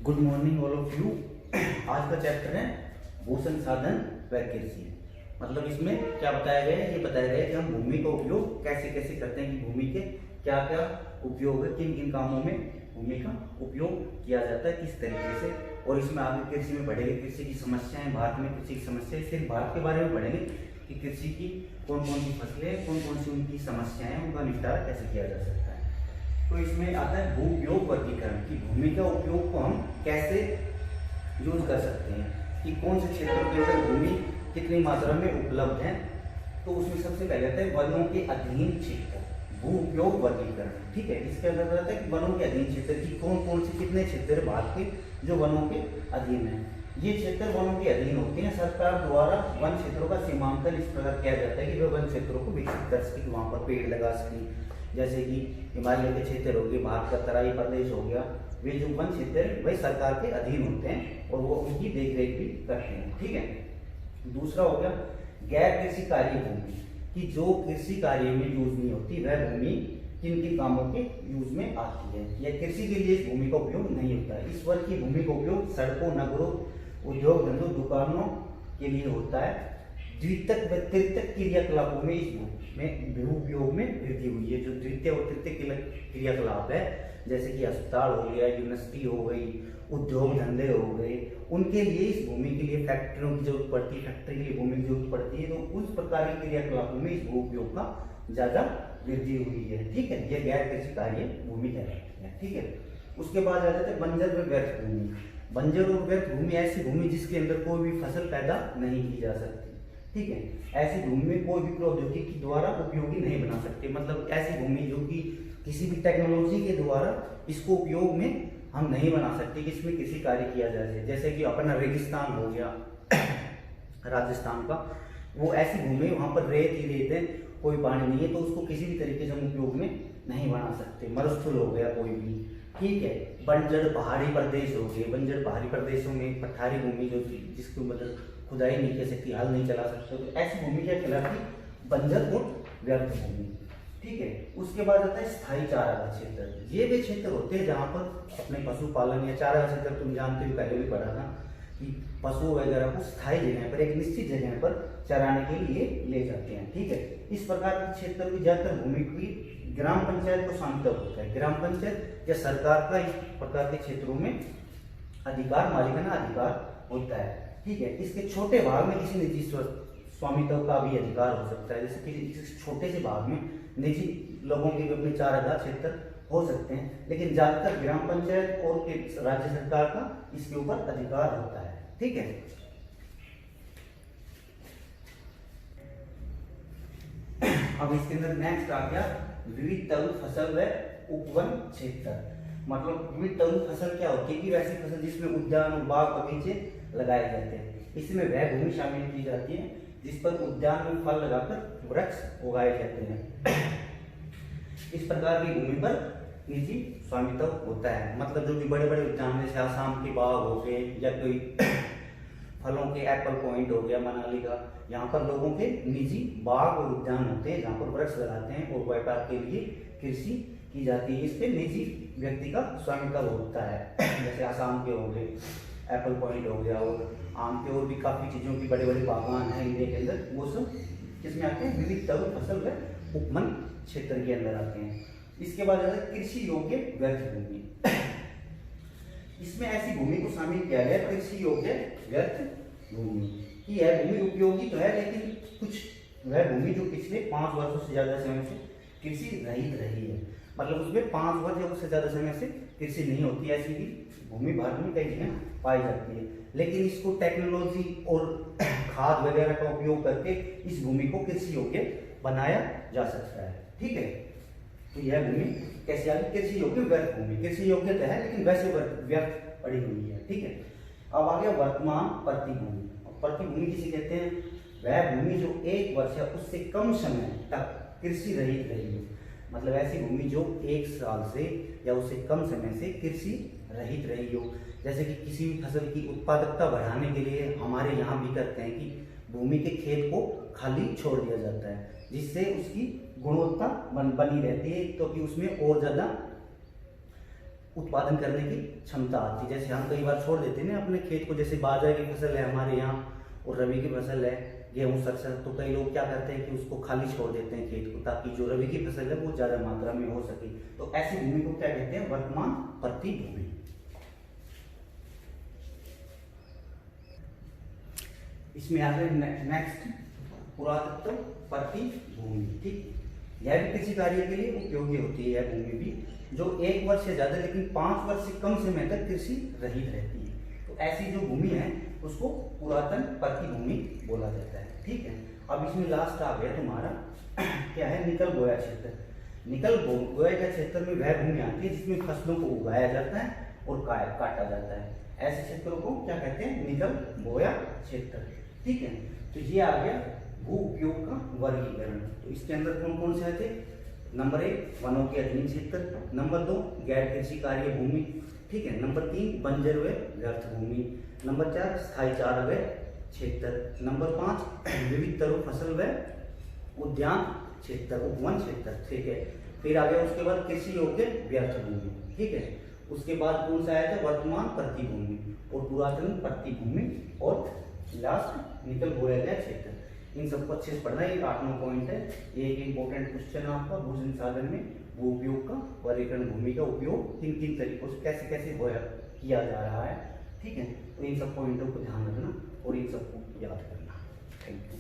Good morning all of you. आज का chapter है भू संसाधन व कृषि। मतलब इसमें क्या बताया गया है, ये बताया गया है कि हम भूमि का उपयोग कैसे कैसे करते हैं, कि भूमि के क्या क्या उपयोग है, किन किन कामों में भूमि का उपयोग किया जाता है, किस तरीके से। और इसमें आगे कृषि में पढ़ेंगे कृषि की समस्याएं, भारत में कृषि की समस्याएं, सिर्फ भारत के बारे में पढ़ेंगे कि कृषि की कौन कौन सी फसलें, कौन कौन सी उनकी समस्याएं हैं, उनका निपटारा कैसे किया जा सकता है। तो इसमें आता है भू उपयोग वर्गीकरण, की भूमि का उपयोग को हम कैसे यूज कर सकते हैं, कि कौन से क्षेत्र के अंदर भूमि कितनी मात्रा में उपलब्ध है। तो उसमें सबसे पहले आता है वनों के अधीन क्षेत्र, भू उपयोग वर्गीकरण। ठीक है, इसके अंदर आता है कि वनों के अधीन क्षेत्र की कौन कौन से कितने क्षेत्र भारत के जो वनों के अधीन है। ये क्षेत्र वनों के अधीन होते हैं। सरकार द्वारा वन क्षेत्रों का सीमांकन इस प्रकार किया जाता है कि वे वन क्षेत्रों को विकसित कर सके, वहां पर पेड़ लगा सके। जैसे कि हिमालय के क्षेत्र हो गए, भारत का तराई प्रदेश हो गया, वे जो वन क्षेत्र है वही सरकार के अधीन होते हैं और वो उनकी देखरेख भी करते हैं। ठीक है, दूसरा हो गया गैर कृषि कार्य भूमि, कि जो कृषि कार्य में यूज नहीं होती वह भूमि किन किन कामों के यूज में आती है, या कृषि के लिए इस भूमि का उपयोग नहीं होता है। इस वर्ग की भूमि का उपयोग सड़कों, नगरों, उद्योग धंधों, दुकानों के लिए होता है। द्वितीयक व तृतीयक क्रियाकलापों में इस भू उपयोग में वृद्धि हुई है। जो द्वितीय और तृतीय क्रियाकलाप है, जैसे कि अस्पताल हो गया, यूनिवर्सिटी हो गई, उद्योग धंधे हो गए, उनके लिए इस भूमि के लिए फैक्ट्रियों की जरूरत पड़ती है, फैक्ट्री के लिए भूमि की जरूरत पड़ती है। तो उस प्रकार के क्रियाकलापों में इस भू उपयोग का ज्यादा वृद्धि हुई है। ठीक है, यह गैर कृषि कार्य भूमि कहलाती है। ठीक है, उसके बाद आ जाते हैं बंजर व व्यर्थ भूमि। बंजर और व्यर्थ भूमि ऐसी भूमि जिसके अंदर कोई भी फसल पैदा नहीं की जा सकती। ठीक है, ऐसी भूमि में कोई भी प्रौद्योगिकी द्वारा उपयोगी नहीं बना सकते। मतलब ऐसी भूमि जो कि किसी भी टेक्नोलॉजी के द्वारा इसको उपयोग में हम नहीं बना सकते कि इसमें किसी कार्य किया जाए। जैसे कि अपना रेगिस्तान हो गया राजस्थान का, वो ऐसी भूमि वहां पर रेत ही रेत है, कोई पानी नहीं है, तो उसको किसी भी तरीके से हम उपयोग में नहीं बना सकते। मरुस्थल हो गया कोई भी। ठीक है, बंजर पहाड़ी प्रदेश हो गए, बंजर पहाड़ी प्रदेशों में पठारी भूमि जो जिसको मतलब खुदाई नहीं कर सकती, हल नहीं चला सकते, तो ऐसी भूमि क्या कहलाती, बंजर और व्यर्थ भूमि। ठीक है, उसके बाद आता है स्थायी चारागाह क्षेत्र। ये वे क्षेत्र होते हैं जहाँ पर अपने पशुपालन या चारागाह क्षेत्र, तुम जानते हो पहले भी पढ़ा था कि पशु वगैरह को स्थायी जगह पर, एक निश्चित जगह पर चराने के लिए ले जाते हैं। ठीक है, इस प्रकार के क्षेत्र की ज्यादातर भूमि की ग्राम पंचायत को स्वामित्व होता है। ग्राम पंचायत या सरकार का इस प्रकार के क्षेत्रों में अधिकार, मालिकाना अधिकार होता है। ठीक है, इसके छोटे भाग में किसी निजी स्वामित्व का भी अधिकार हो सकता है। जैसे किसी छोटे से भाग में निजी लोगों के भी अपने चारागाह क्षेत्र हो सकते हैं, लेकिन ज्यादातर ग्राम पंचायत और राज्य सरकार का इसके ऊपर अधिकार होता है। ठीक है, अब इसके अंदर नेक्स्ट आ गया विविध तरुण फसल व उपवन क्षेत्र। मतलब विविध तरुण फसल क्या होती है, कि वैसी फसल जिसमें उद्यान, बाग, बगीचे लगाए जाते हैं। इसमें वह भूमि शामिल की जाती है जिस पर उद्यान में फल लगाकर वृक्ष उगाए जाते हैं। इस प्रकार की भूमि पर निजी स्वामित्व होता है। मतलब जो भी बड़े बड़े उद्यान जैसे आसाम के बाग हो गए, या कोई फलों के एप्पल पॉइंट हो गया मनाली का, यहाँ पर लोगों के निजी बाग और उद्यान होते हैं जहाँ पर वृक्ष लगाते हैं और व्यापार के लिए कृषि की जाती है। इस पे निजी व्यक्ति का स्वामित्व होता है। जैसे आसाम के हो गए एप्पल पॉइंट हो गया, और आम के और भी काफी चीजों की बड़े बड़े बागान हैं इंडिया के अंदर, वो सब किसमें आते हैं, विविध तरुण फसल व उपवन क्षेत्र के अंदर आते हैं। इसके बाद आता है कृषि योग्य व्यर्थ भूमि। इसमें ऐसी भूमि को शामिल किया गया कृषि योग्य व्यर्थ भूमि, कि यह भूमि उपयोगी तो है, लेकिन कुछ वह भूमि जो पिछले 5 वर्षों से ज्यादा समय से कृषि रहित रही है। मतलब उसमें 5 वर्ष या उससे ज्यादा समय से कृषि नहीं होती, ऐसी भी भूमि भारत में कई जगह पाई जाती है। लेकिन इसको टेक्नोलॉजी और खाद वगैरह का उपयोग करके इस भूमि को कृषि योग्य बनाया जा सकता है। ठीक है, तो यह भूमि कैसे आ गई, कृषि योग्य व्यर्थ भूमि। कृषि योग्य तो है लेकिन वैसे व्यर्थ पड़ी हुई है। ठीक है, अब आ गया वर्तमान प्रतिभूमि। प्रतिभूमि किसे कहते हैं, वह भूमि जो 1 वर्ष या उससे कम समय तक कृषि रहित रही है। मतलब ऐसी भूमि जो 1 साल से या उससे कम समय से कृषि रहित रही हो। जैसे कि किसी भी फसल की उत्पादकता बढ़ाने के लिए हमारे यहाँ भी करते हैं कि भूमि के खेत को खाली छोड़ दिया जाता है, जिससे उसकी गुणवत्ता बनी रहती है, क्योंकि उसमें और ज्यादा उत्पादन करने की क्षमता आती है। जैसे हम कई बार छोड़ देते हैं ना अपने खेत को, जैसे बाजरा की फसल है हमारे यहाँ और रबी की फसल है गेहूँ सरसों, तो कई लोग क्या करते हैं कि उसको खाली छोड़ देते हैं खेत को, ताकि जो रबी की फसल है वो ज़्यादा मात्रा में हो सके। तो ऐसी भूमि को क्या कहते हैं? वर्तमान परती भूमि। इसमें आ गए नेक्स्ट पुरातत्व परती भूमि। ठीक, यह भी कृषि कार्य के लिए उपयोगी होती है। यह भूमि भी जो 1 वर्ष से ज्यादा लेकिन 5 वर्ष से कम समय तक कृषि रहित रहती है, तो ऐसी जो भूमि है उसको पुरातन परती भूमि बोला जाता है। ठीक है, अब इसमें लास्ट आ गया तुम्हारा क्या है? निकल बोया क्षेत्र। निकल बोया के क्षेत्र में वह भूमि आती है जिसमें फसलों को उगाया जाता है और काटा जाता है। ऐसे क्षेत्रों को क्या कहते हैं? निकल बोया क्षेत्र। ठीक है, तो ये आ गया भू उपयोग का वर्गीकरण। तो इसके अंदर कौन कौन से आते? नंबर 1 वनों के अधीन क्षेत्र, नंबर 2 गैर कृषि कार्य भूमि, ठीक है, नंबर 3 बंजर व व्यर्थ भूमि, नंबर 4 स्थायी चारा व क्षेत्र, नंबर 5 विविध तरु फसल व उद्यान क्षेत्र, उपवन क्षेत्र। ठीक है, फिर आ गया उसके बाद कृषि योग्य व्यर्थ भूमि। ठीक है, उसके बाद कौन सा आया था? वर्तमान परती भूमि और पुरातन परती भूमि और लास्ट निकल बोया गया क्षेत्र। इन सबको अच्छे से पढ़ना। ये 8-9 पॉइंट है। एक इंपॉर्टेंट क्वेश्चन है आपका भू संसाधन में भू उपयोग का वर्गीकरण, भूमि का उपयोग किन किन तरीकों से कैसे कैसे किया जा रहा है। ठीक है, तो इन सब पॉइंटों को ध्यान रखना और इन सबको याद करना। Thank you.